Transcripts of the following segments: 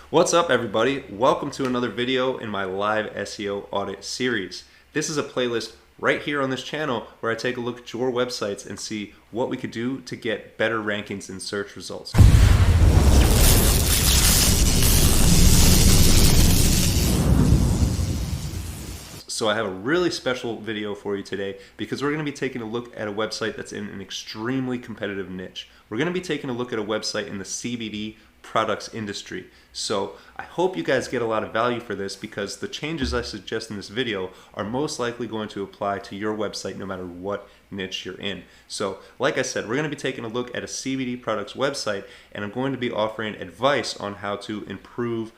What's up, everybody? Welcome to another video in my live SEO audit series. This is a playlist right here on this channel where I take a look at your websites and see what we could do to get better rankings in search results. So I have a really special video for you today because we're going to be taking a look at a website that's in an extremely competitive niche. We're going to be taking a look at a website in the CBD products industry. So I hope you guys get a lot of value for this because the changes I suggest in this video are most likely going to apply to your website no matter what niche you're in. So like I said, we're going to be taking a look at a CBD products website, and I'm going to be offering advice on how to improve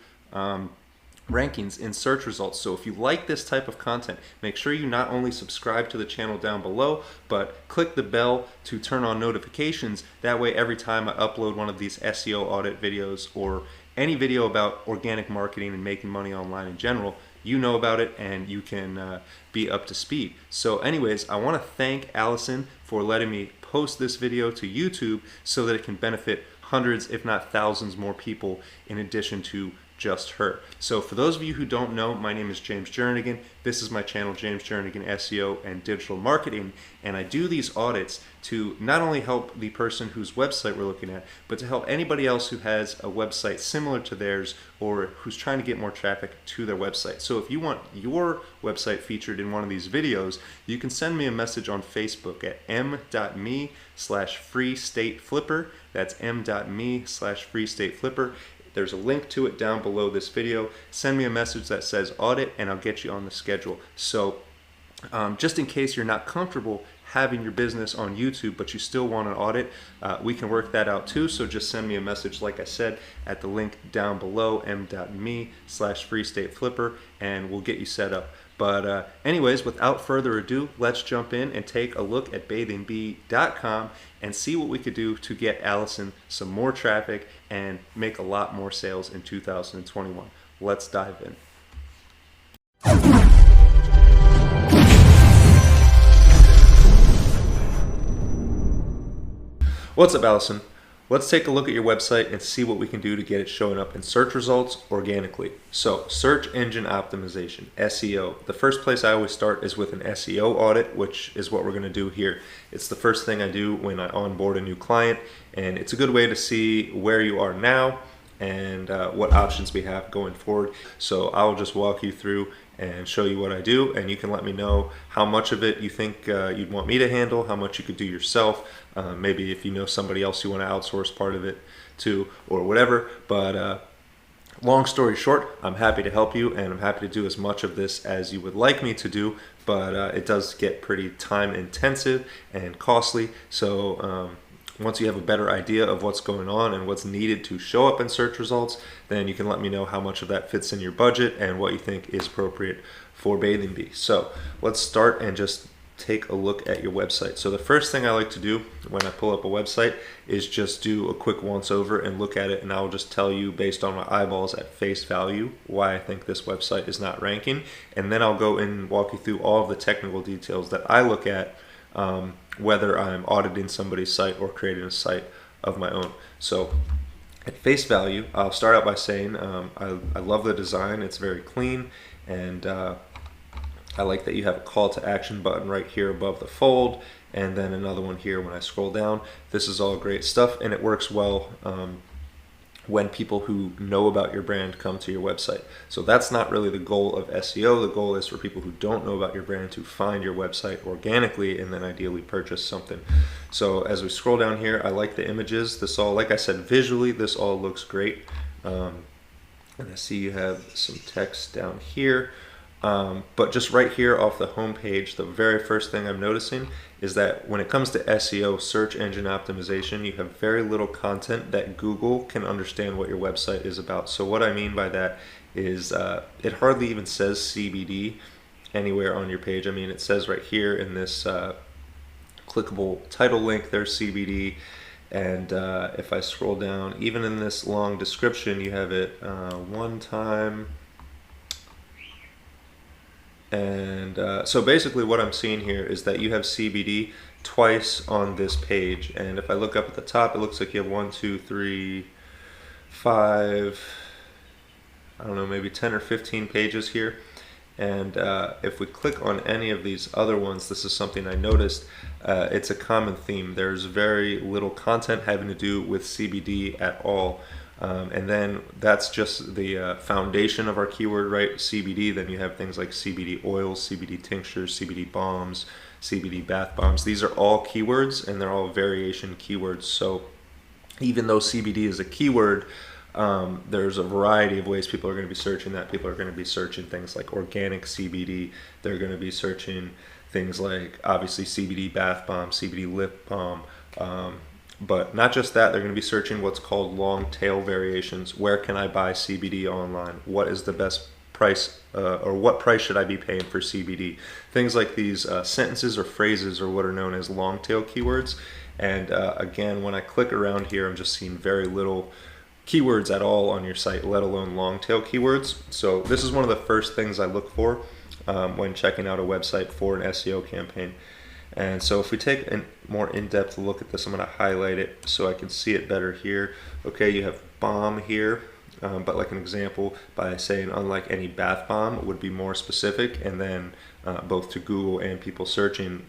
rankings in search results. So if you like this type of content, make sure you not only subscribe to the channel down below, but click the bell to turn on notifications. That way every time I upload one of these SEO audit videos or any video about organic marketing and making money online in general, you know about it and you can be up to speed. So anyways, I want to thank Allison for letting me post this video to YouTube so that it can benefit hundreds if not thousands more people in addition to just her. So for those of you who don't know, my name is James Jernigan. This is my channel, James Jernigan SEO and Digital Marketing, and I do these audits to not only help the person whose website we're looking at, but to help anybody else who has a website similar to theirs or who's trying to get more traffic to their website. So if you want your website featured in one of these videos, you can send me a message on Facebook at m.me/freestateflipper. That's m.me/freestateflipper. There's a link to it down below this video. Send me a message that says audit and I'll get you on the schedule. So just in case you're not comfortable having your business on YouTube but you still want an audit, we can work that out too. So just send me a message, like I said, at the link down below, m.me/freestateflipper, and we'll get you set up. But anyways, without further ado, let's jump in and take a look at bathingbee.com and see what we could do to get Allison some more traffic and make a lot more sales in 2021. Let's dive in. What's up, Allison? Let's take a look at your website and see what we can do to get it showing up in search results organically. So, search engine optimization, SEO. The first place I always start is with an SEO audit, which is what we're going to do here. It's the first thing I do when I onboard a new client, and it's a good way to see where you are now and what options we have going forward. So I'll just walk you through and show you what I do, and you can let me know how much of it you think you'd want me to handle, how much you could do yourself, maybe if you know somebody else you want to outsource part of it to, or whatever. But long story short, I'm happy to help you, and I'm happy to do as much of this as you would like me to do, but it does get pretty time intensive and costly. So once you have a better idea of what's going on and what's needed to show up in search results, then you can let me know how much of that fits in your budget and what you think is appropriate for Bathing Bee. So let's start and just take a look at your website. So the first thing I like to do when I pull up a website is just do a quick once over and look at it, and I'll just tell you based on my eyeballs at face value why I think this website is not ranking, and then I'll go and walk you through all of the technical details that I look at whether I'm auditing somebody's site or creating a site of my own. So at face value, I'll start out by saying I love the design. It's very clean, and I like that you have a call to action button right here above the fold, and then another one here when I scroll down. This is all great stuff, and it works well when people who know about your brand come to your website. So that's not really the goal of SEO. The goal is for people who don't know about your brand to find your website organically and then ideally purchase something. So as we scroll down here, I like the images. This all, like I said, visually, this all looks great. And I see you have some text down here. But just right here off the home page, the very first thing I'm noticing is that when it comes to SEO, search engine optimization, you have very little content that Google can understand what your website is about. So what I mean by that is it hardly even says CBD anywhere on your page. I mean, it says right here in this clickable title link, there's CBD. And if I scroll down, even in this long description, you have it one time. And so basically what I'm seeing here is that you have CBD twice on this page, and if I look up at the top, it looks like you have 1, 2, 3, 5, I don't know, maybe 10 or 15 pages here. And if we click on any of these other ones, this is something I noticed. It's a common theme. There's very little content having to do with CBD at all. And then that's just the foundation of our keyword, right? CBD. Then you have things like CBD oils, CBD tinctures, CBD bombs, CBD bath bombs. These are all keywords, and they're all variation keywords. So even though CBD is a keyword, there's a variety of ways people are going to be searching that. People are going to be searching things like organic CBD. They're going to be searching things like, obviously, CBD bath bomb, CBD lip balm. But not just that, they're going to be searching what's called long tail variations. Where can I buy CBD online? What is the best price, or what price should I be paying for CBD? Things like these sentences or phrases are what are known as long tail keywords. And again, when I click around here, I'm just seeing very little keywords at all on your site, let alone long tail keywords. So this is one of the first things I look for when checking out a website for an SEO campaign. And so if we take a more in-depth look at this, I'm going to highlight it so I can see it better here. Okay, you have bomb here, but like an example, by saying unlike any bath bomb would be more specific, and then both to Google and people searching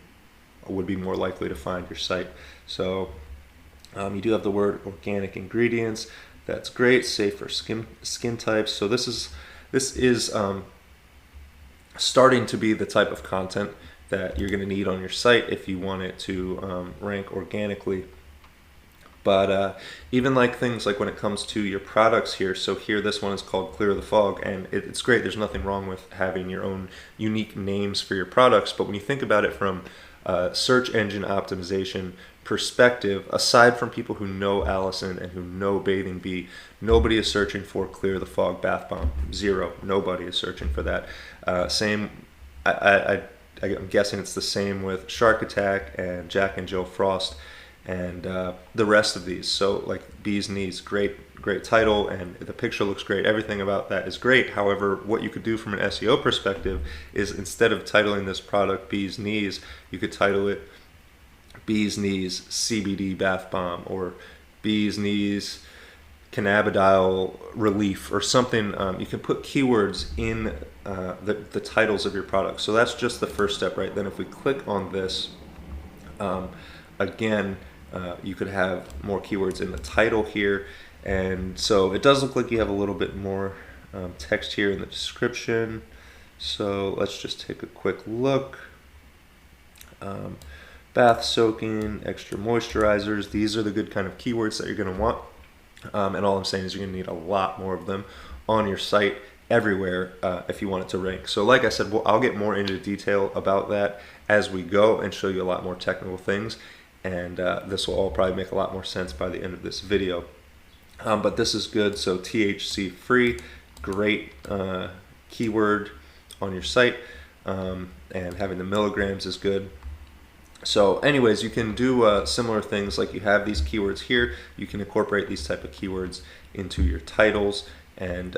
would be more likely to find your site. So you do have the word organic ingredients. That's great, safe for skin types. So this is starting to be the type of content that you're going to need on your site if you want it to rank organically. But even like things like when it comes to your products here, so here this one is called Clear the Fog, and it's great. There's nothing wrong with having your own unique names for your products, but when you think about it from search engine optimization perspective, aside from people who know Allison and who know Bathing Bee, nobody is searching for Clear the Fog bath bomb. Zero. Nobody is searching for that. I'm guessing it's the same with Shark Attack and Jack and Jill Frost and the rest of these. So like Bee's Knees, great title, and the picture looks great. Everything about that is great. However, what you could do from an SEO perspective is, instead of titling this product Bee's Knees, you could title it Bee's Knees CBD bath bomb, or Bee's Knees cannabidiol relief, or something. You can put keywords in the titles of your products. So that's just the first step, right? Then if we click on this, again, you could have more keywords in the title here. And so it does look like you have a little bit more text here in the description. So let's just take a quick look. Bath soaking, extra moisturizers. These are the good kind of keywords that you're going to want. And all I'm saying is you're going to need a lot more of them on your site everywhere if you want it to rank. So like I said, I'll get more into detail about that as we go and show you a lot more technical things. And this will all probably make a lot more sense by the end of this video. But this is good. So THC free, great keyword on your site. And having the milligrams is good. So anyways, you can do similar things. Like you have these keywords here, you can incorporate these type of keywords into your titles and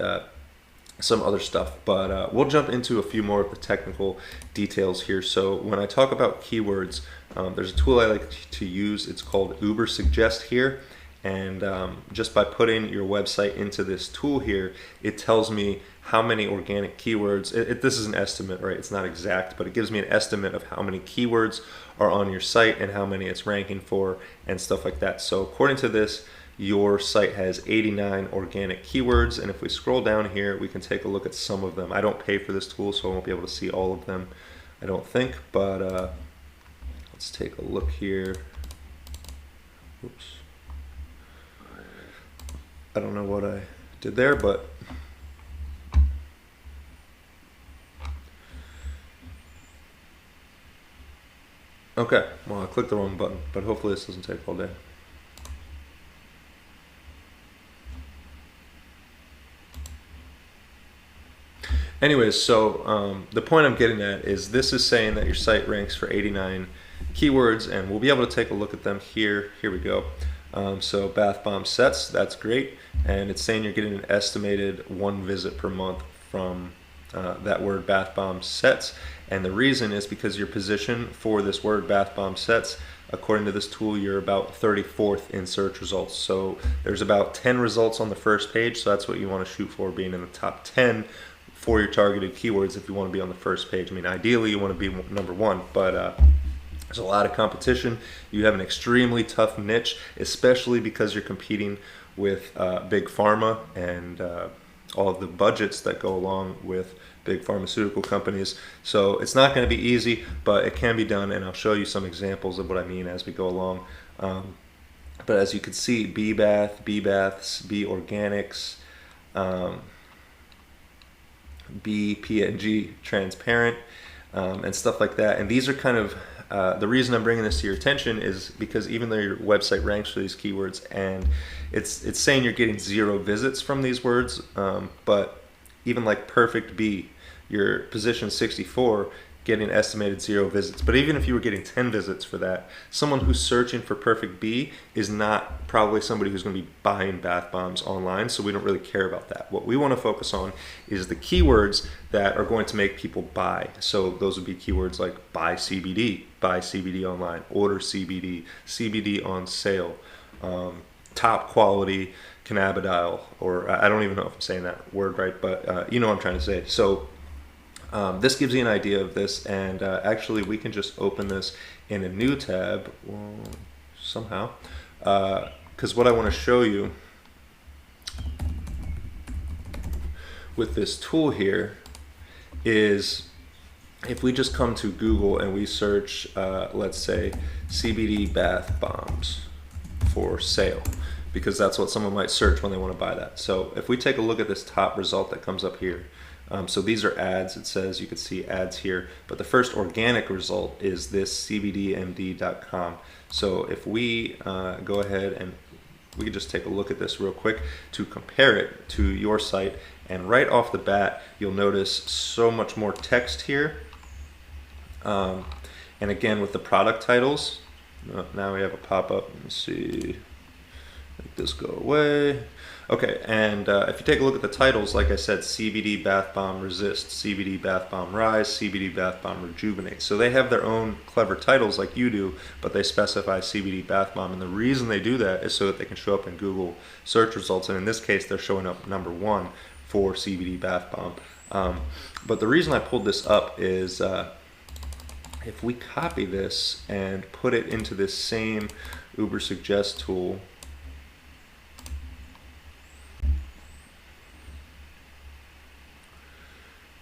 some other stuff. But we'll jump into a few more of the technical details here. So when I talk about keywords, there's a tool I like to use. It's called Uber Suggest here. And just by putting your website into this tool here, it tells me how many organic keywords. This is an estimate, right? It's not exact, but it gives me an estimate of how many keywords are on your site and how many it's ranking for and stuff like that. So according to this, your site has 89 organic keywords. And if we scroll down here, we can take a look at some of them. I don't pay for this tool, so I won't be able to see all of them, I don't think. But let's take a look here. Oops. I don't know what I did there, but okay, well, I clicked the wrong button, but hopefully this doesn't take all day. Anyways, so the point I'm getting at is this is saying that your site ranks for 89 keywords, and we'll be able to take a look at them here. Here we go. So bath bomb sets, that's great. And it's saying you're getting an estimated 1 visit per month from that word bath bomb sets. And the reason is because your position for this word bath bomb sets according to this tool, you're about 34th in search results. So there's about 10 results on the first page, so that's what you want to shoot for, being in the top 10 for your targeted keywords if you want to be on the first page. I mean, ideally you want to be number one, but there's a lot of competition. You have an extremely tough niche, especially because you're competing with big pharma and all of the budgets that go along with big pharmaceutical companies. So it's not going to be easy, but it can be done, and I'll show you some examples of what I mean as we go along. But as you can see, bee bath, bee baths, bee organics, bee PNG transparent, and stuff like that. And these are kind of the reason I'm bringing this to your attention is because even though your website ranks for these keywords and it's saying you're getting 0 visits from these words, but even like perfect bee, your position 64, getting estimated 0 visits. But even if you were getting 10 visits for that, someone who's searching for perfect bee is not probably somebody who's going to be buying bath bombs online, so we don't really care about that. What we want to focus on is the keywords that are going to make people buy. So those would be keywords like buy CBD online, order CBD, CBD on sale, top quality cannabidiol, or I don't even know if I'm saying that word right, but you know what I'm trying to say. So this gives you an idea of this, and actually we can just open this in a new tab somehow, because what I want to show you with this tool here is if we just come to Google and we search, let's say, CBD bath bombs for sale, because that's what someone might search when they want to buy that. So if we take a look at this top result that comes up here, so these are ads. It says you can see ads here, but the first organic result is this cbdmd.com. So if we go ahead and we can just take a look at this real quick to compare it to your site, and right off the bat you'll notice so much more text here, and again with the product titles, now we have a pop-up. Let me see, make this go away. Okay, and if you take a look at the titles, like I said, CBD Bath Bomb Resist, CBD Bath Bomb Rise, CBD Bath Bomb Rejuvenate. So they have their own clever titles like you do, but they specify CBD Bath Bomb. And the reason they do that is so that they can show up in Google search results. And in this case, they're showing up #1 for CBD Bath Bomb. But the reason I pulled this up is if we copy this and put it into this same Ubersuggest tool,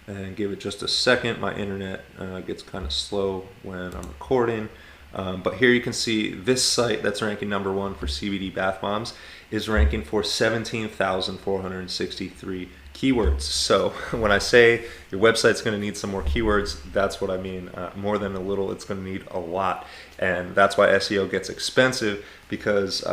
and give it just a second. My internet gets kind of slow when I'm recording. But here you can see this site that's ranking #1 for CBD bath bombs is ranking for 17,463 keywords. So when I say your website's going to need some more keywords, that's what I mean. More than a little, it's going to need a lot. And that's why SEO gets expensive, because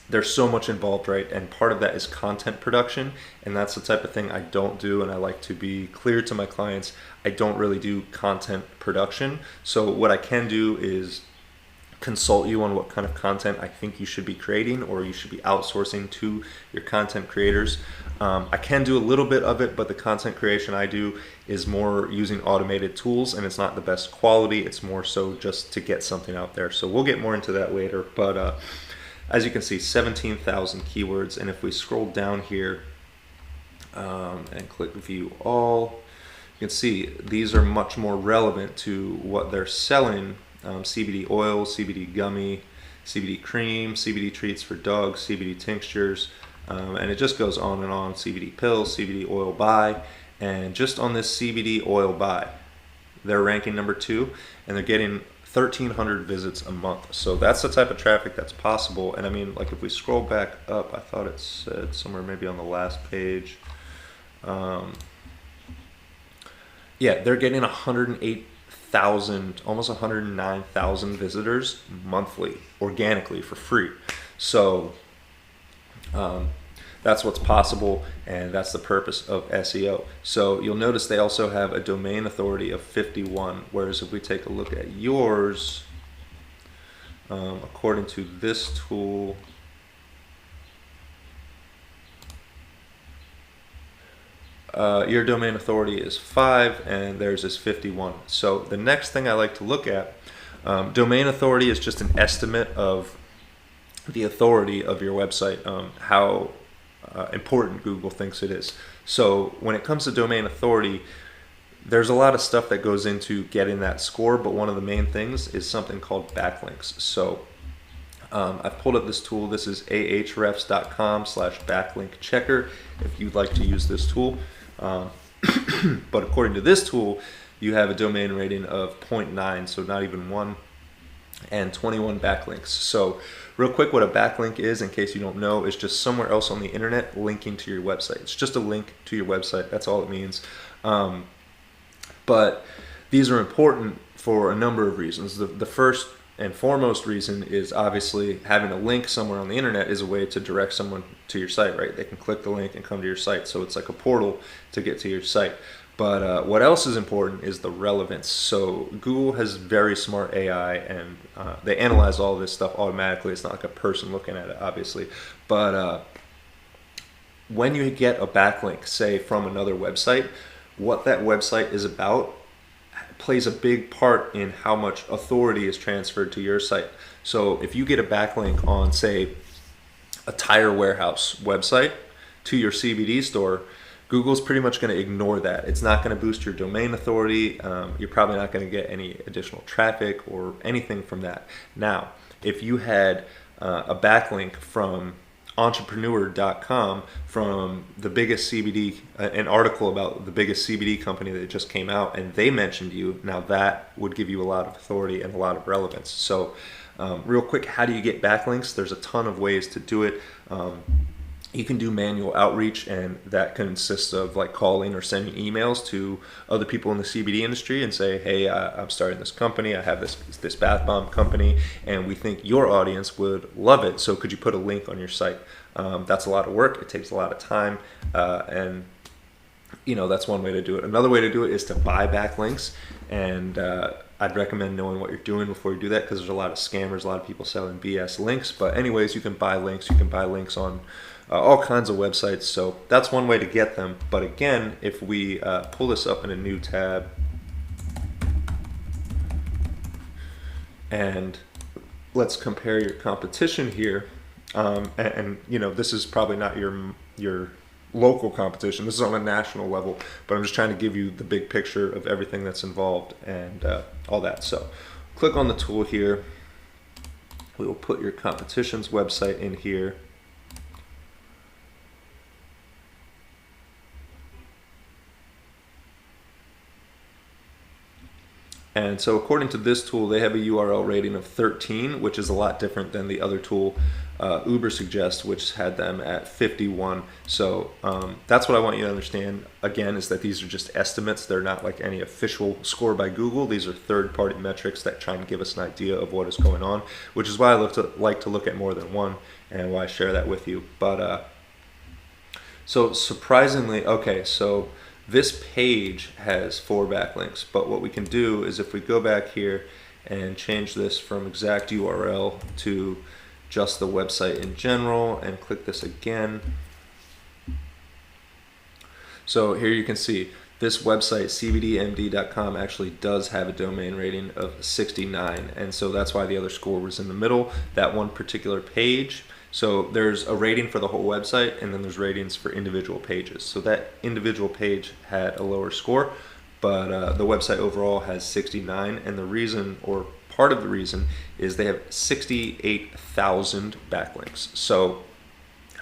there's so much involved, right? And part of that is content production, and that's the type of thing I don't do, and I like to be clear to my clients. I don't really do content production. So what I can do is consult you on what kind of content I think you should be creating, or you should be outsourcing to your content creators. I can do a little bit of it, but the content creation I do is more using automated tools, and it's not the best quality. It's more so just to get something out there. So we'll get more into that later, but as you can see, 17,000 keywords. And if we scroll down here and click view all, you can see these are much more relevant to what they're selling. CBD oil, CBD gummy, CBD cream, CBD treats for dogs, CBD tinctures, and it just goes on and on. CBD pills, CBD oil buy, and just on this CBD oil buy, they're ranking #2, and they're getting 1,300 visits a month. So that's the type of traffic that's possible. And I mean, like if we scroll back up, I thought it said somewhere maybe on the last page, yeah, they're getting 108,000, almost 109,000 visitors monthly, organically, for free. So that's what's possible, and that's the purpose of SEO. So you'll notice they also have a domain authority of 51, whereas if we take a look at yours, according to this tool, your domain authority is 5, and theirs is 51. So the next thing I like to look at Domain authority is just an estimate of the authority of your website, how important Google thinks it is. So when it comes to domain authority, there's a lot of stuff that goes into getting that score, but one of the main things is something called backlinks. So I've pulled up this tool. This is ahrefs.com/backlink checker if you'd like to use this tool. But according to this tool, you have a domain rating of 0.9, so not even 1, and 21 backlinks. So real quick, what a backlink is, in case you don't know, is just somewhere else on the internet linking to your website. It's just a link to your website. That's all it means. But these are important for a number of reasons. The first and foremost reason is obviously having a link somewhere on the internet is a way to direct someone to your site, right? They can click the link and come to your site. So it's like a portal to get to your site. But what else is important is the relevance. So Google has very smart AI, and they analyze all this stuff automatically. It's not like a person looking at it, obviously. But when you get a backlink, say from another website, what that website is about plays a big part in how much authority is transferred to your site. So if you get a backlink on, say, a tire warehouse website to your CBD store, Google's pretty much going to ignore that. It's not going to boost your domain authority. You're probably not going to get any additional traffic or anything from that. Now, if you had a backlink from entrepreneur.com from the biggest CBD, an article about the biggest CBD company that just came out, and they mentioned you, now that would give you a lot of authority and a lot of relevance. So real quick, how do you get backlinks? There's a ton of ways to do it. You can do manual outreach, and that consists of like calling or sending emails to other people in the CBD industry and say, hey, I'm starting this company. I have this bath bomb company, and we think your audience would love it. So could you put a link on your site? That's a lot of work. It takes a lot of time, and that's one way to do it. Another way to do it is to buy backlinks, and I'd recommend knowing what you're doing before you do that, because there's a lot of scammers, a lot of people selling BS links. But anyways, you can buy links. You can buy links on all kinds of websites. So that's one way to get them. But again, if we pull this up in a new tab and let's compare your competition here, and this is probably not your local competition. This is on a national level, but I'm just trying to give you the big picture of everything that's involved and all that. So click on the tool here. We will put your competition's website in here. And so according to this tool, they have a URL rating of 13, which is a lot different than the other tool, Ubersuggest, which had them at 51. So that's what I want you to understand, again, is that these are just estimates. They're not like any official score by Google. These are third-party metrics that try and give us an idea of what is going on, which is why I like to look at more than one and why I share that with you. But so surprisingly, okay, so this page has 4 backlinks, but what we can do is if we go back here and change this from exact URL to just the website in general and click this again. So here you can see this website, cbdmd.com, actually does have a domain rating of 69, and so that's why the other score was in the middle, that one particular page. So there's a rating for the whole website, and then there's ratings for individual pages. So that individual page had a lower score, but the website overall has 69, and the reason, or part of the reason, is they have 68,000 backlinks. So,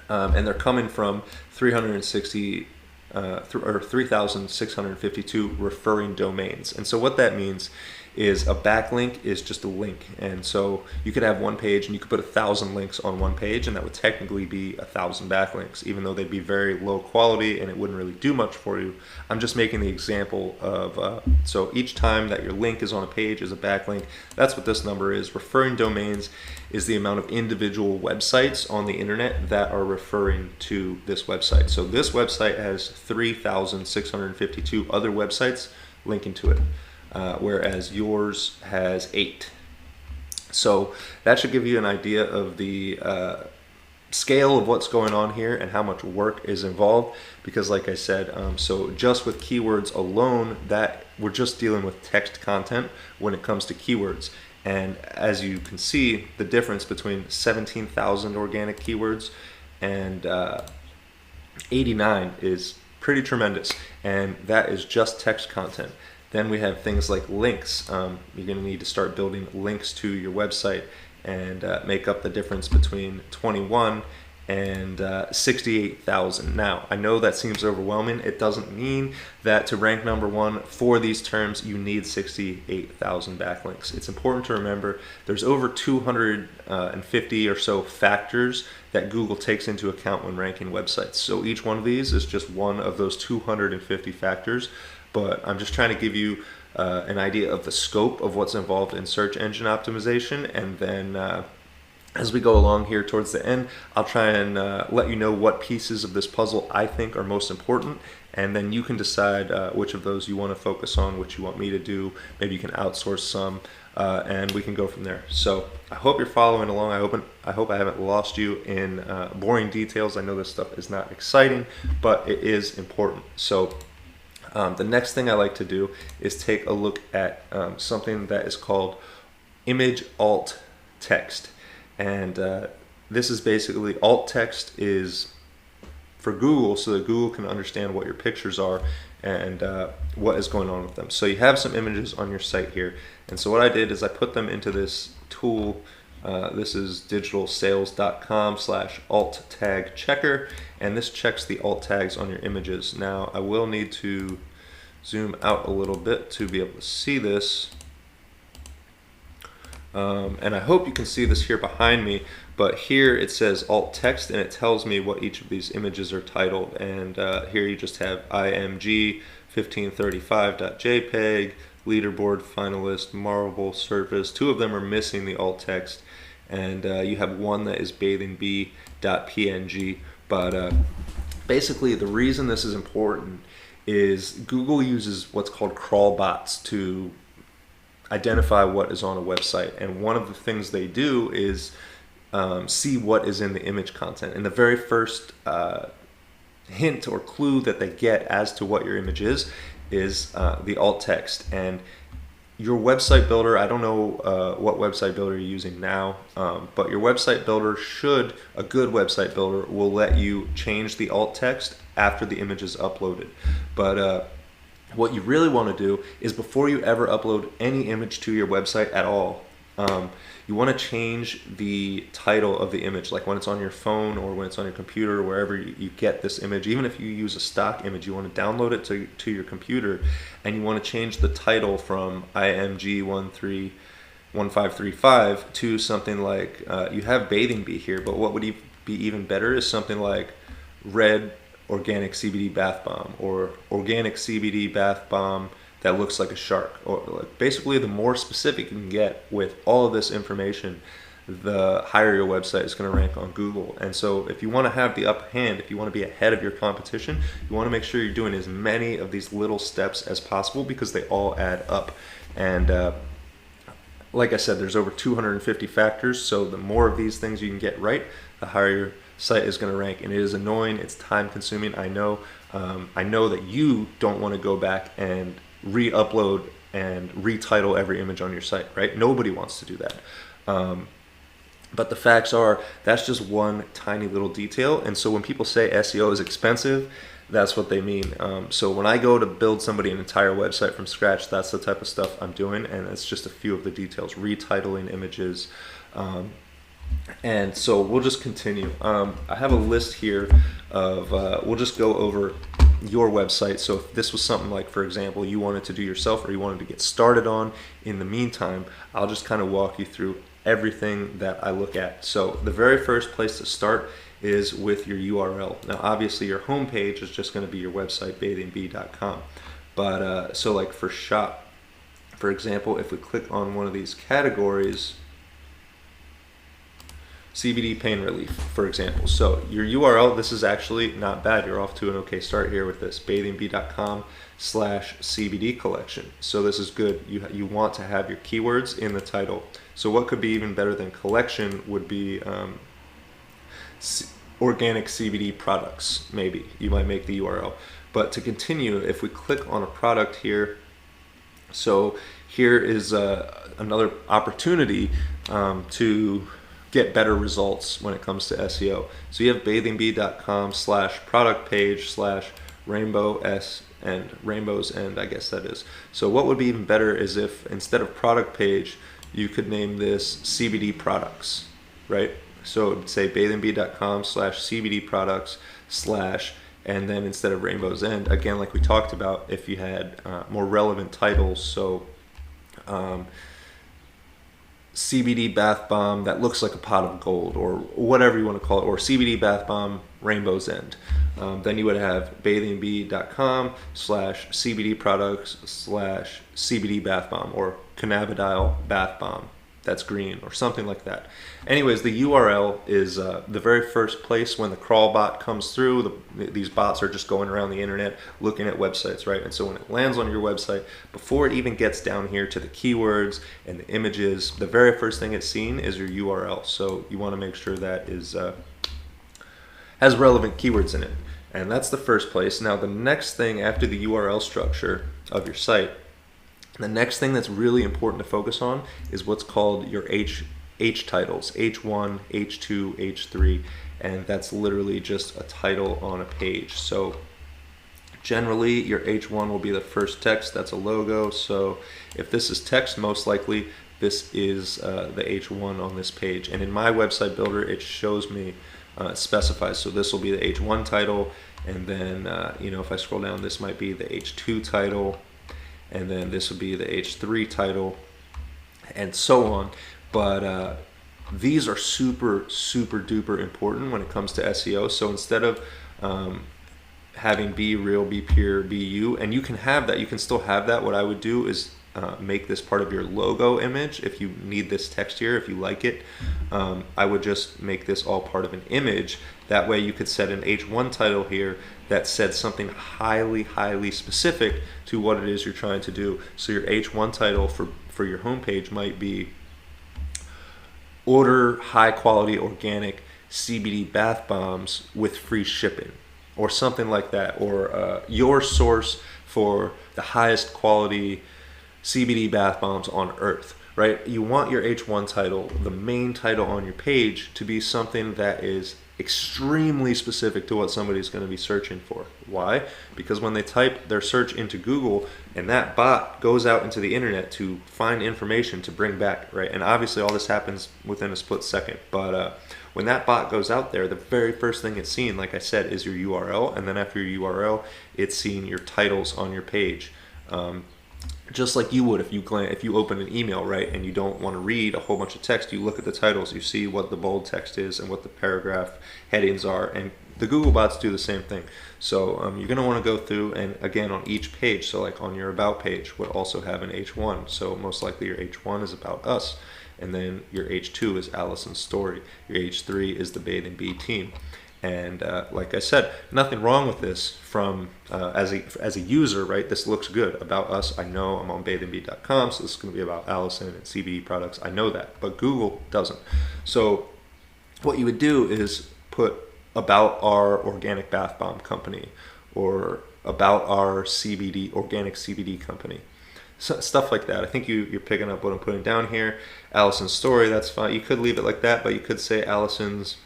and they're coming from 3,652 referring domains. And so what that means is a backlink is just a link, and so you could have one page and you could put 1,000 links on one page, and that would technically be 1,000 backlinks, even though they'd be very low quality and it wouldn't really do much for you. I'm just making the example of so each time that your link is on a page is a backlink. That's what this number is. Referring domains is the amount of individual websites on the internet that are referring to this website. So this website has 3,652 other websites linking to it, whereas yours has 8. So that should give you an idea of the scale of what's going on here and how much work is involved, because like I said, so just with keywords alone, that we're just dealing with text content when it comes to keywords. And as you can see, the difference between 17,000 organic keywords and 89 is pretty tremendous, and that is just text content. Then we have things like links. You're going to need to start building links to your website and make up the difference between 21 and 68,000. Now, I know that seems overwhelming. It doesn't mean that to rank number one for these terms, you need 68,000 backlinks. It's important to remember there's over 250 or so factors that Google takes into account when ranking websites. So each one of these is just one of those 250 factors, but I'm just trying to give you an idea of the scope of what's involved in search engine optimization, and then as we go along here towards the end, I'll try and let you know what pieces of this puzzle I think are most important, and then you can decide which of those you want to focus on, which you want me to do. Maybe you can outsource some, and we can go from there. So I hope you're following along. I hope I haven't lost you in boring details. I know this stuff is not exciting, but it is important. So the next thing I like to do is take a look at something that is called image alt text. And this is basically, alt text is for Google so that Google can understand what your pictures are and what is going on with them. So you have some images on your site here, and so what I did is I put them into this tool. This is digitalsales.com/alt tag checker, and this checks the alt tags on your images. Now I will need to zoom out a little bit to be able to see this. And I hope you can see this here behind me, but here it says alt text, and it tells me what each of these images are titled. And here you just have IMG 1535.jpg, leaderboard finalist, marble surface. Two of them are missing the alt text, and you have one that is bathingb.png. But basically the reason this is important is Google uses what's called crawl bots to identify what is on a website, and one of the things they do is see what is in the image content. And the very first hint or clue that they get as to what your image is the alt text. And your website builder, I don't know what website builder you're using now, but your website builder a good website builder will let you change the alt text after the image is uploaded. But what you really want to do is, before you ever upload any image to your website at all, you want to change the title of the image. Like when it's on your phone or when it's on your computer, wherever you get this image. Even if you use a stock image, you want to download it to your computer, and you want to change the title from IMG 1535 to something like, you have bathing bee here, but what would be even better is something like red organic CBD bath bomb, or organic CBD bath bomb that looks like a shark. Or like, basically, the more specific you can get with all of this information, the higher your website is going to rank on Google. And so if you want to have the upper hand, if you want to be ahead of your competition, you want to make sure you're doing as many of these little steps as possible, because they all add up. And like I said, there's over 250 factors, so the more of these things you can get right, the higher your site is going to rank. And it is annoying, it's time consuming, I know. I know that you don't want to go back and re-upload and retitle every image on your site, right? Nobody wants to do that. But the facts are, that's just one tiny little detail. And so when people say SEO is expensive, that's what they mean. So when I go to build somebody an entire website from scratch, that's the type of stuff I'm doing, and it's just a few of the details, retitling images. And so we'll just continue. I have a list here of, we'll just go over your website. So if this was something like, for example, you wanted to do yourself or you wanted to get started on in the meantime, I'll just kind of walk you through everything that I look at. So the very first place to start is with your URL. Now obviously your home page is just going to be your website, bathingb.com. But so like for shop, for example, if we click on one of these categories, CBD pain relief, for example. So your URL, this is actually not bad. You're off to an okay start here with this, bathingb.com/CBD collection. So this is good. You want to have your keywords in the title. So what could be even better than collection would be organic CBD products, maybe. You might make the URL. But to continue, if we click on a product here, So here is another opportunity to get better results when it comes to SEO. So you have bathingbee.com/product page/rainbow s and rainbows end, I guess that is. So what would be even better is if instead of product page, you could name this CBD products, right? So it would say bathingbee.com/CBD products/ and then instead of rainbow's end, again, like we talked about, if you had more relevant titles, so CBD bath bomb that looks like a pot of gold, or whatever you want to call it, or CBD bath bomb rainbow's end. Then you would have bathingbee.com/CBD products/CBD bath bomb, or cannabidiol bath bomb that's green, or something like that. Anyways, the URL is the very first place when the crawl bot comes through. These bots are just going around the internet looking at websites, right? And so when it lands on your website, before it even gets down here to the keywords and the images, the very first thing it's seen is your URL. So you want to make sure that is has relevant keywords in it. And that's the first place. Now the next thing after the URL structure of your site, the next thing that's really important to focus on is what's called your H titles, H1, H2, H3, and that's literally just a title on a page. So generally your H1 will be the first text, that's a logo. So if this is text, most likely this is the H1 on this page. And in my website builder, it shows me, specifies. So this will be the H1 title, and then if I scroll down, this might be the H2 title, and then this would be the H3 title, and so on. But these are super duper important when it comes to SEO. So instead of having be real, be pure, be you, and you can have that, you can still have that. What I would do is make this part of your logo image. If you need this text here, if you like it, I would just make this all part of an image. That way you could set an H1 title here that said something highly specific to what it is you're trying to do. So your H1 title for your homepage might be order high quality organic CBD bath bombs with free shipping, or something like that, or your source for the highest quality CBD bath bombs on earth, right? You want your H1 title, the main title on your page, to be something that is extremely specific to what somebody's going to be searching for. Why? Because when they type their search into Google, and that bot goes out into the internet to find information to bring back, right? And obviously all this happens within a split second, but when that bot goes out there, the very first thing it's seeing, like I said, is your URL, and then after your URL, it's seeing your titles on your page. Just like you would if you open an email, right, and you don't want to read a whole bunch of text, you look at the titles, you see what the bold text is and what the paragraph headings are, and the Google bots do the same thing. So you're going to want to go through, and again, on each page, so like on your about page would also have an H1, so most likely your H1 is about us, and then your H2 is Allison's story, your H3 is the Bathing Bee team. And like I said, nothing wrong with this from as a user, right? This looks good. About us, I know I'm on bathingbee.com, so this is going to be about Allison and CBD products. I know that, but Google doesn't. So what you would do is put about our organic bath bomb company, or about our CBD organic CBD company. So, stuff like that. I think you're picking up what I'm putting down here. Allison's story, that's fine. You could leave it like that, but you could say Allison's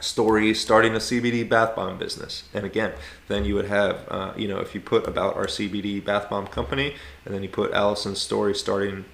story starting a CBD bath bomb business. And again, then you would have if you put about our CBD bath bomb company, and then you put Allison's story starting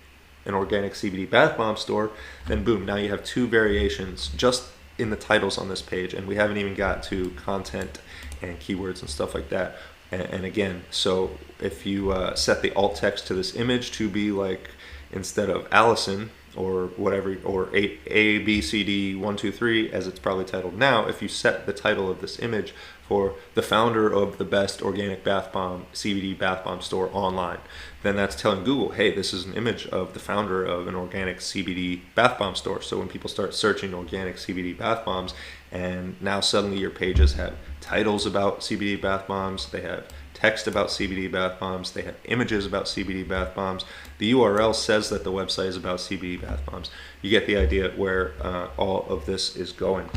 an organic CBD bath bomb store, then boom, now you have two variations just in the titles on this page, and we haven't even got to content and keywords and stuff like that. And again, so if you set the alt text to this image to be like, instead of Allison or whatever, or A B C D 1 2 3 as it's probably titled now, if you set the title of this image for the founder of the best organic bath bomb CBD bath bomb store online, then that's telling Google, hey, this is an image of the founder of an organic CBD bath bomb store. So when people start searching organic CBD bath bombs, and now suddenly your pages have titles about CBD bath bombs, they have text about CBD bath bombs, they have images about CBD bath bombs, the URL says that the website is about CBD bath bombs. You get the idea where all of this is going.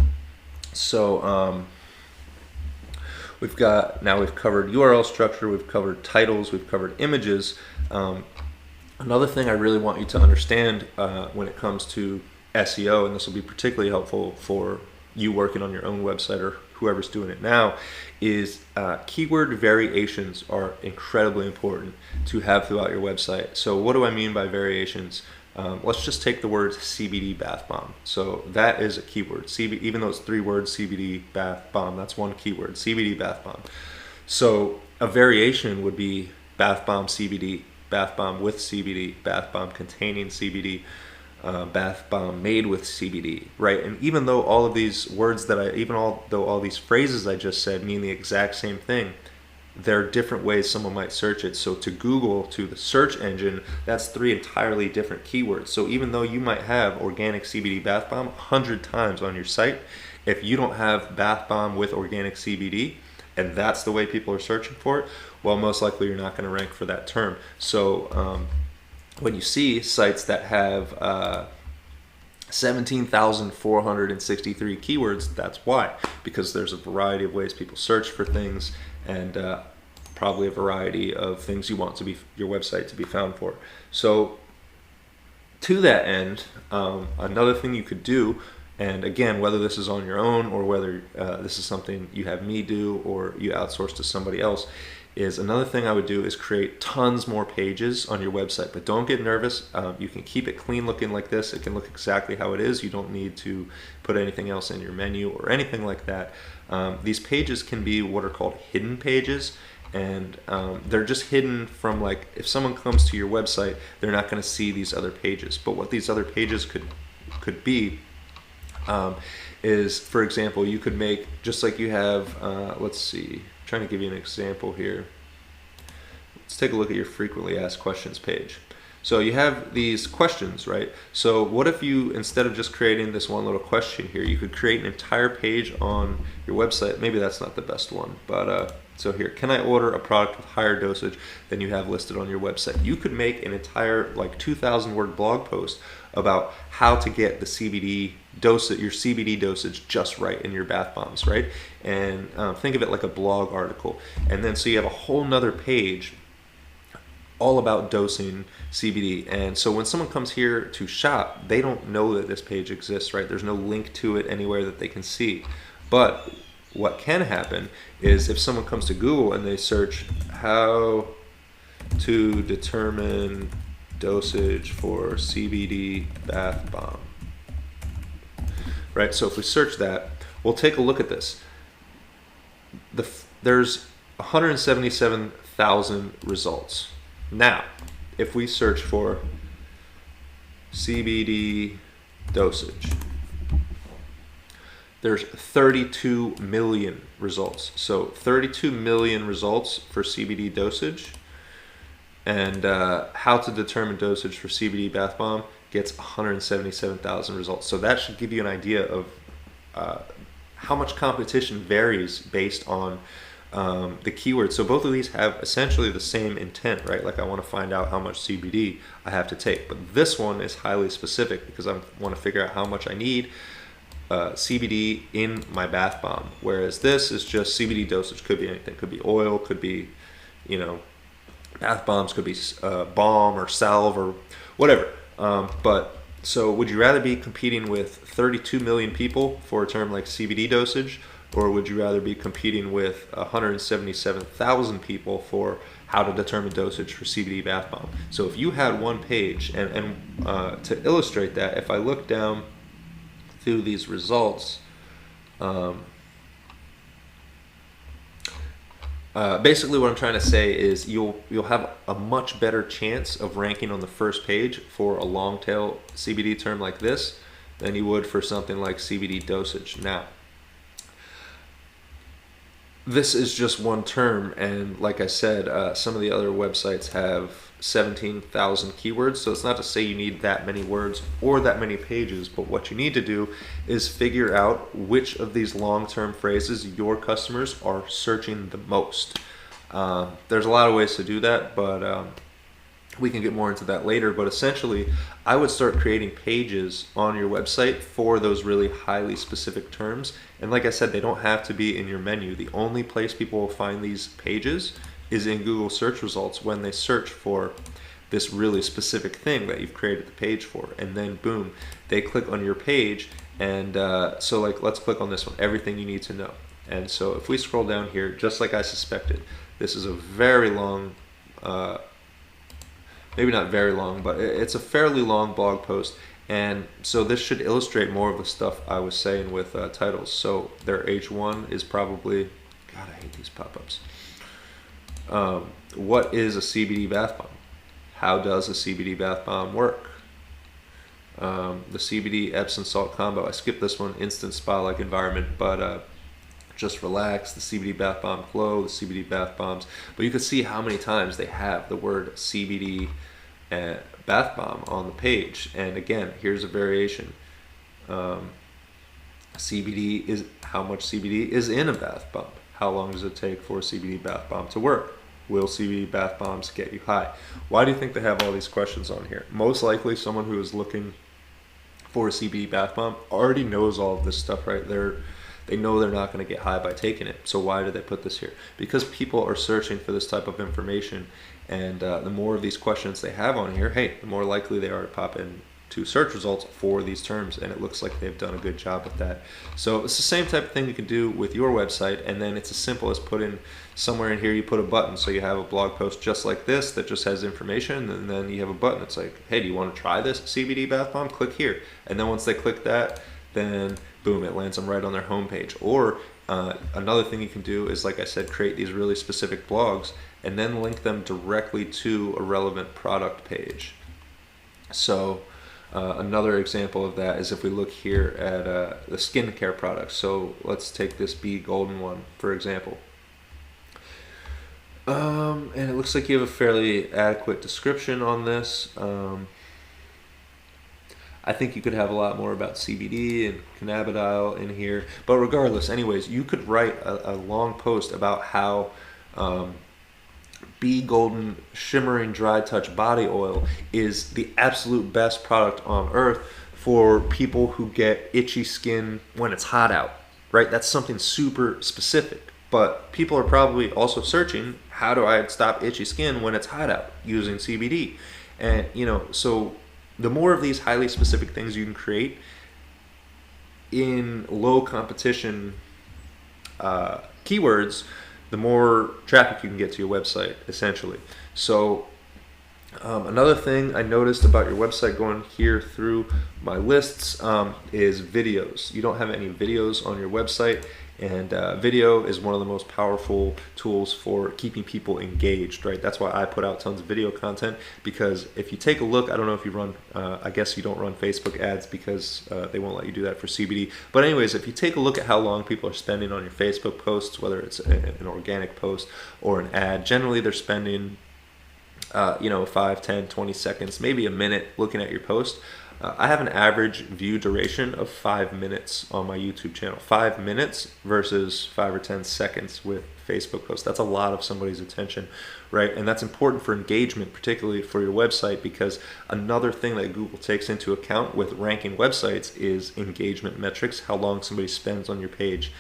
So we've covered URL structure, we've covered titles, we've covered images. Another thing I really want you to understand when it comes to SEO, and this will be particularly helpful for you working on your own website or whoever's doing it now, is keyword variations are incredibly important to have throughout your website. So what do I mean by variations? Let's just take the word CBD bath bomb. So that is a keyword. Even though it's 3 words, CBD bath bomb, that's one keyword, CBD bath bomb. So a variation would be bath bomb CBD, bath bomb with CBD, bath bomb containing CBD, bath bomb made with CBD, right? And even though all of these words though all these phrases I just said mean the exact same thing, there are different ways someone might search it. So to Google, to the search engine, that's 3 entirely different keywords. So even though you might have organic CBD bath bomb 100 times on your site, if you don't have bath bomb with organic CBD, and that's the way people are searching for it, well, most likely you're not going to rank for that term. So when you see sites that have 17,463 keywords, that's why, because there's a variety of ways people search for things, and probably a variety of things you want your website to be found for. So to that end, another thing you could do, and again, whether this is on your own or whether this is something you have me do or you outsource to somebody else, is another thing I would do is create tons more pages on your website. But don't get nervous. You can keep it clean looking like this. It can look exactly how it is. You don't need to put anything else in your menu or anything like that. These pages can be what are called hidden pages, and they're just hidden from, like, if someone comes to your website, they're not going to see these other pages. But what these other pages could be is, for example, you could make, just like you have, let's see, I'm trying to give you an example here. Let's take a look at your frequently asked questions page. So you have these questions, right? So what if you, instead of just creating this one little question here, you could create an entire page on your website. Maybe that's not the best one, but so here, can I order a product with higher dosage than you have listed on your website? You could make an entire, like, 2,000 word blog post about how to get the CBD dosage, your CBD dosage just right in your bath bombs, right? And think of it like a blog article. And then so you have a whole nother page all about dosing CBD. And so when someone comes here to shop, they don't know that this page exists, right? There's no link to it anywhere that they can see. But what can happen is if someone comes to Google and they search how to determine dosage for CBD bath bomb, right? So if we search that, we'll take a look at this. There's 177,000 results. Now, if we search for CBD dosage, there's 32 million results. So 32 million results for CBD dosage, and how to determine dosage for CBD bath bomb gets 177,000 results. So that should give you an idea of how much competition varies based on the keywords. So both of these have essentially the same intent, right? Like, I want to find out how much CBD I have to take, but this one is highly specific because I want to figure out how much I need CBD in my bath bomb, whereas this is just CBD dosage. Could be anything. Could be oil, could be, bath bombs, could be balm or salve or whatever. But so would you rather be competing with 32 million people for a term like CBD dosage, or would you rather be competing with 177,000 people for how to determine dosage for CBD bath bomb? So if you had one page, and to illustrate that, if I look down through these results, basically what I'm trying to say is you'll have a much better chance of ranking on the first page for a long tail CBD term like this than you would for something like CBD dosage. Now, this is just one term, and like I said, some of the other websites have 17,000 keywords, so it's not to say you need that many words or that many pages, but what you need to do is figure out which of these long-term phrases your customers are searching the most. There's a lot of ways to do that, but we can get more into that later. But essentially, I would start creating pages on your website for those really highly specific terms. And like I said, they don't have to be in your menu. The only place people will find these pages is in Google search results when they search for this really specific thing that you've created the page for, and then boom, they click on your page. And so like, let's click on this one, everything you need to know. And so if we scroll down here, just like I suspected, this is a very long, maybe not very long, but it's a fairly long blog post. And so this should illustrate more of the stuff I was saying with titles. So their H1 is probably, God, I hate these pop-ups. What is a CBD bath bomb? How does a CBD bath bomb work? The CBD Epsom salt combo. I skipped this one. Instant spa-like environment, but just relax. The CBD bath bomb glow. The CBD bath bombs. But you can see how many times they have the word CBD bath bomb on the page. And again, here's a variation. CBD is how much CBD is in a bath bomb. How long does it take for a CBD bath bomb to work? Will CBD bath bombs get you high? Why do you think they have all these questions on here? Most likely someone who is looking for a CBD bath bomb already knows all of this stuff, right? They know they're not going to get high by taking it. So why do they put this here? Because people are searching for this type of information, and the more of these questions they have on here, hey, the more likely they are to pop in to search results for these terms, and it looks like they've done a good job with that. So it's the same type of thing you can do with your website, and then it's as simple as put in somewhere in here, you put a button, so you have a blog post just like this that just has information, and then you have a button that's like, hey, do you want to try this CBD bath bomb? Click here. And then once they click that, then boom, it lands them right on their homepage. Or another thing you can do is, like I said, create these really specific blogs and then link them directly to a relevant product page. So another example of that is if we look here at the skincare products. So let's take this Be Golden one, for example. And it looks like you have a fairly adequate description on this. I think you could have a lot more about CBD and cannabidiol in here. But regardless, anyways, you could write a long post about how Be Golden Shimmering Dry Touch Body Oil is the absolute best product on earth for people who get itchy skin when it's hot out, right? That's something super specific. But people are probably also searching, how do I stop itchy skin when it's hot out using CBD? And, you know, so the more of these highly specific things you can create in low competition keywords, the more traffic you can get to your website, essentially. So another thing I noticed about your website going here through my lists is videos. You don't have any videos on your website, and video is one of the most powerful tools for keeping people engaged, right? That's why I put out tons of video content, because if you take a look, I don't know if you run, I guess you don't run Facebook ads because they won't let you do that for CBD. But anyways, if you take a look at how long people are spending on your Facebook posts, whether it's an organic post or an ad, generally they're spending 5, 10, 20 seconds, maybe a minute looking at your post. I have an average view duration of 5 minutes on my YouTube channel. 5 minutes versus 5 or 10 seconds with Facebook posts. That's a lot of somebody's attention, right? And that's important for engagement, particularly for your website, because another thing that Google takes into account with ranking websites is engagement metrics, how long somebody spends on your page.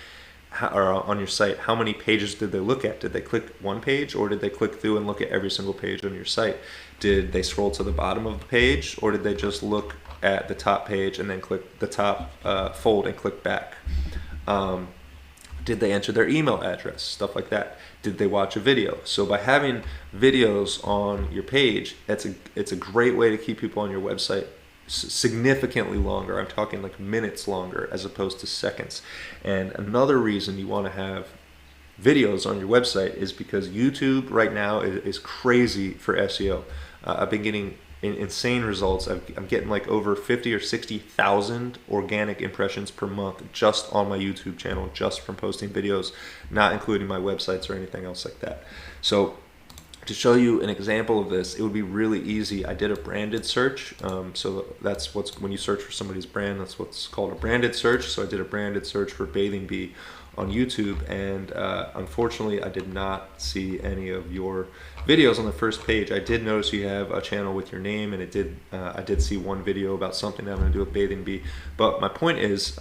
Or on your site. How many pages did they look at? Did they click one page, or did they click through and look at every single page on your site? Did they scroll to the bottom of the page, or did they just look at the top page and then click the top fold and click back? Did they enter their email address? Stuff like that. Did they watch a video? So by having videos on your page, it's a great way to keep people on your website significantly longer. I'm talking like minutes longer as opposed to seconds. And another reason you want to have videos on your website is because YouTube right now is crazy for SEO. I've been getting insane results. I'm getting like over 50 or 60,000 organic impressions per month just on my YouTube channel, just from posting videos, not including my websites or anything else like that. So to show you an example of this, it would be really easy. I did a branded search. So that's when you search for somebody's brand, that's what's called a branded search. So I did a branded search for Bathing Bee on YouTube, and unfortunately I did not see any of your videos on the first page. I did notice you have a channel with your name, and I did see one video about something having to do with Bathing Bee. But my point is,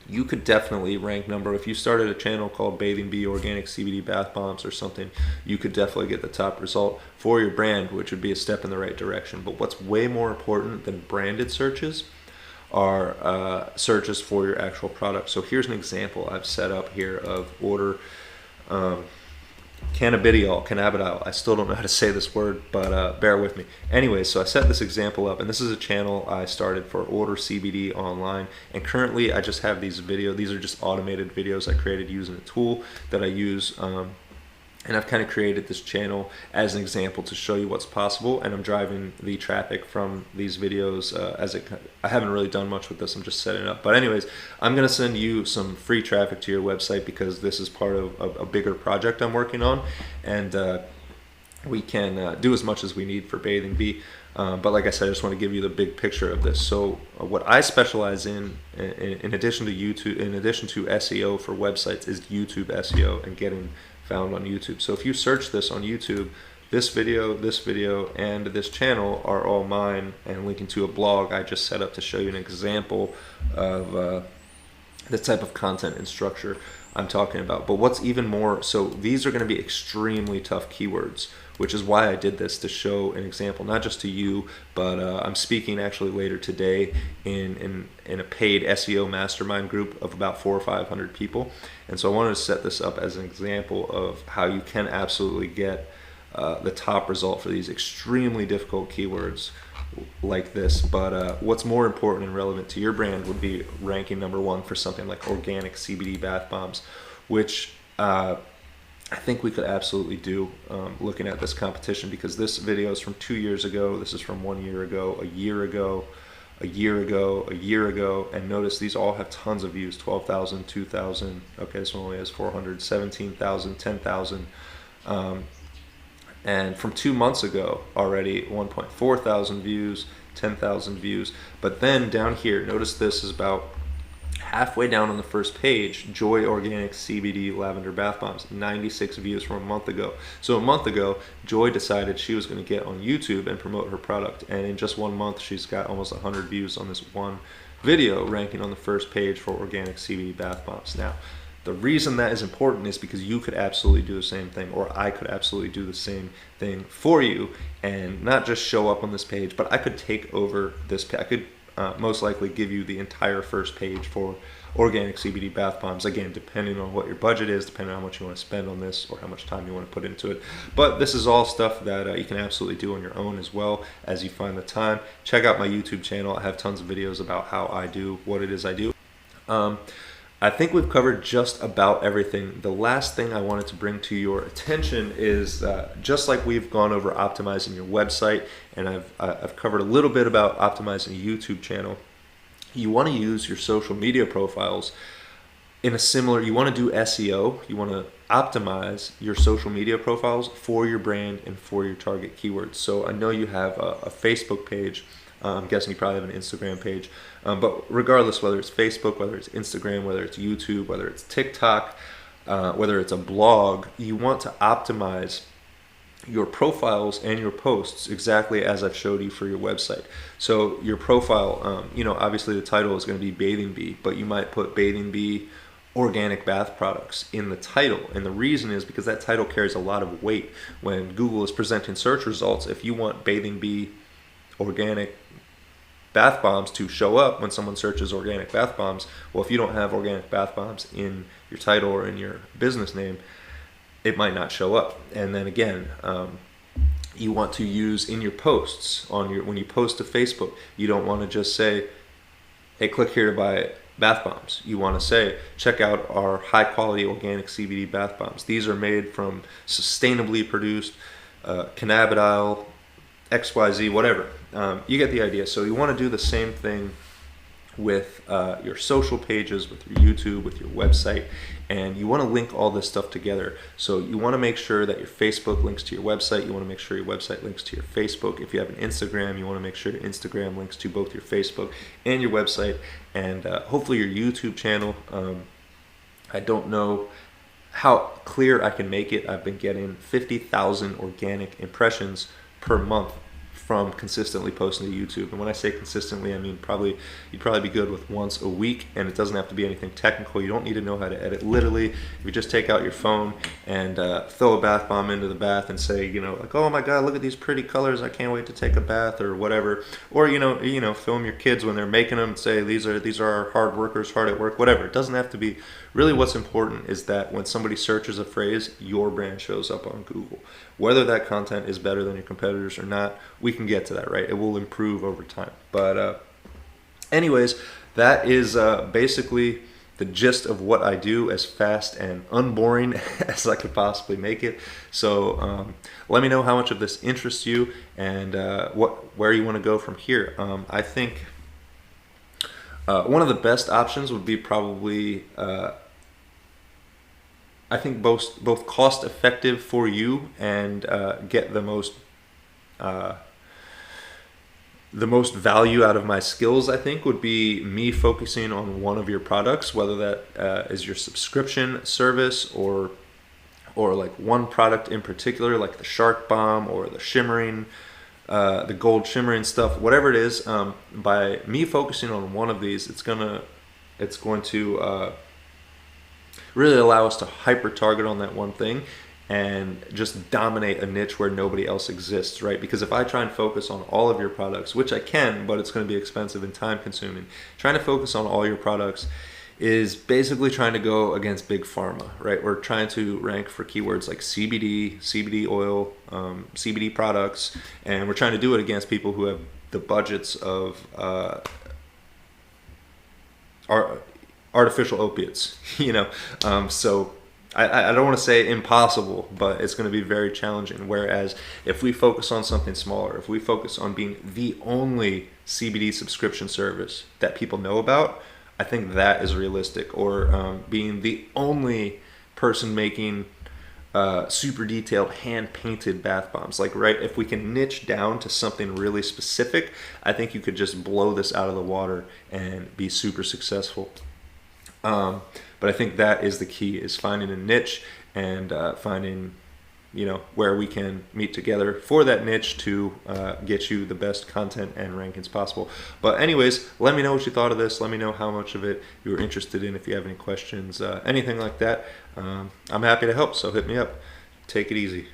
you could definitely rank number. If you started a channel called Bathing Bee Organic CBD Bath Bombs or something, you could definitely get the top result for your brand, which would be a step in the right direction. But what's way more important than branded searches are searches for your actual product. So here's an example I've set up here of order cannabidiol. I still don't know how to say this word, but bear with me. Anyway, so I set this example up, and this is a channel I started for order CBD online. And currently, I just have these videos. These are just automated videos I created using a tool that I use. And I've kind of created this channel as an example to show you what's possible, and I'm driving the traffic from these videos I haven't really done much with this, I'm just setting it up. But anyways, I'm going to send you some free traffic to your website because this is part of a bigger project I'm working on, and we can do as much as we need for Bathing Bee. But like I said, I just want to give you the big picture of this. So what I specialize in addition to YouTube, in addition to SEO for websites, is YouTube SEO and getting found on YouTube. So if you search this on YouTube, this video, and this channel are all mine, and linking to a blog I just set up to show you an example of the type of content and structure I'm talking about. But what's even more, so these are going to be extremely tough keywords, which is why I did this, to show an example, not just to you, but I'm speaking actually later today in a paid SEO mastermind group of about 400 or 500 people. And so I wanted to set this up as an example of how you can absolutely get the top result for these extremely difficult keywords like this. But what's more important and relevant to your brand would be ranking #1 for something like organic CBD bath bombs, which I think we could absolutely do looking at this competition, because this video is from 2 years ago, this is from 1 year ago, a year ago, a year ago, a year ago, and notice these all have tons of views, 12,000, 2,000, okay, this one only has 400, 17,000, 10,000, and from 2 months ago already 1.4 thousand views, 10,000 views. But then down here, notice this is about halfway down on the first page, Joy Organic CBD Lavender Bath Bombs, 96 views from a month ago. So a month ago, Joy decided she was going to get on YouTube and promote her product, and in just 1 month she's got almost 100 views on this one video, ranking on the first page for organic CBD bath bombs. Now, the reason that is important is because you could absolutely do the same thing, or I could absolutely do the same thing for you, and not just show up on this page, but I could take over this page. I could most likely give you the entire first page for organic CBD bath bombs, again depending on what your budget is, depending on how much you want to spend on this or how much time you want to put into it. But this is all stuff that you can absolutely do on your own as well as you find the time. Check out my YouTube channel. I have tons of videos about how I do what it is I do. I think we've covered just about everything. The last thing I wanted to bring to your attention is just like we've gone over optimizing your website, and I've covered a little bit about optimizing a YouTube channel, you want to use your social media profiles in a similar, you want to do SEO, you want to optimize your social media profiles for your brand and for your target keywords. So I know you have a Facebook page. I'm guessing you probably have an Instagram page, but regardless, whether it's Facebook, whether it's Instagram, whether it's YouTube, whether it's TikTok, whether it's a blog, you want to optimize your profiles and your posts exactly as I've showed you for your website. So your profile, obviously the title is going to be Bathing Bee, but you might put Bathing Bee Organic Bath Products in the title. And the reason is because that title carries a lot of weight when Google is presenting search results. If you want Bathing Bee Organic Bath Bombs to show up when someone searches organic bath bombs, well, if you don't have organic bath bombs in your title or in your business name, it might not show up. And then again, you want to use in your posts when you post to Facebook, you don't want to just say, hey, click here to buy bath bombs. You want to say, check out our high quality organic CBD bath bombs. These are made from sustainably produced cannabidiol, XYZ, whatever. You get the idea. So you want to do the same thing with your social pages, with your YouTube, with your website, and you want to link all this stuff together. So you want to make sure that your Facebook links to your website. You want to make sure your website links to your Facebook. If you have an Instagram, you want to make sure your Instagram links to both your Facebook and your website, and hopefully your YouTube channel. I don't know how clear I can make it. I've been getting 50,000 organic impressions per month from consistently posting to YouTube. And when I say consistently, I mean you'd probably be good with once a week, and it doesn't have to be anything technical. You don't need to know how to edit. Literally, if you just take out your phone and throw a bath bomb into the bath and say, like, oh my God, look at these pretty colors, I can't wait to take a bath, or whatever. Or film your kids when they're making them and say, these are our hard workers, hard at work, whatever. It doesn't have to be. Really, what's important is that when somebody searches a phrase, your brand shows up on Google. Whether that content is better than your competitors or not, we can get to that, right? It will improve over time. But anyways, that is basically the gist of what I do, as fast and unboring as I could possibly make it. So let me know how much of this interests you, and where you want to go from here. I think one of the best options would be probably I think both cost effective for you and get the most value out of my skills, I think, would be me focusing on one of your products, whether that is your subscription service or like one product in particular, like the Shark Bomb or the shimmering, the gold shimmering stuff, whatever it is. By me focusing on one of these, it's going to really allow us to hyper target on that one thing and just dominate a niche where nobody else exists, right? Because if I try and focus on all of your products, which I can, but it's going to be expensive and time consuming, trying to focus on all your products is basically trying to go against big pharma, right? We're trying to rank for keywords like CBD, CBD oil, CBD products, and we're trying to do it against people who have the budgets of artificial opiates, so I don't want to say impossible, but it's going to be very challenging. Whereas if we focus on something smaller, if we focus on being the only CBD subscription service that people know about, I think that is realistic. Or being the only person making super detailed hand painted bath bombs. Like, right, if we can niche down to something really specific, I think you could just blow this out of the water and be super successful. But I think that is the key, is finding a niche and finding, where we can meet together for that niche to get you the best content and rankings possible. But anyways, let me know what you thought of this. Let me know how much of it you were interested in. If you have any questions, anything like that, I'm happy to help. So hit me up. Take it easy.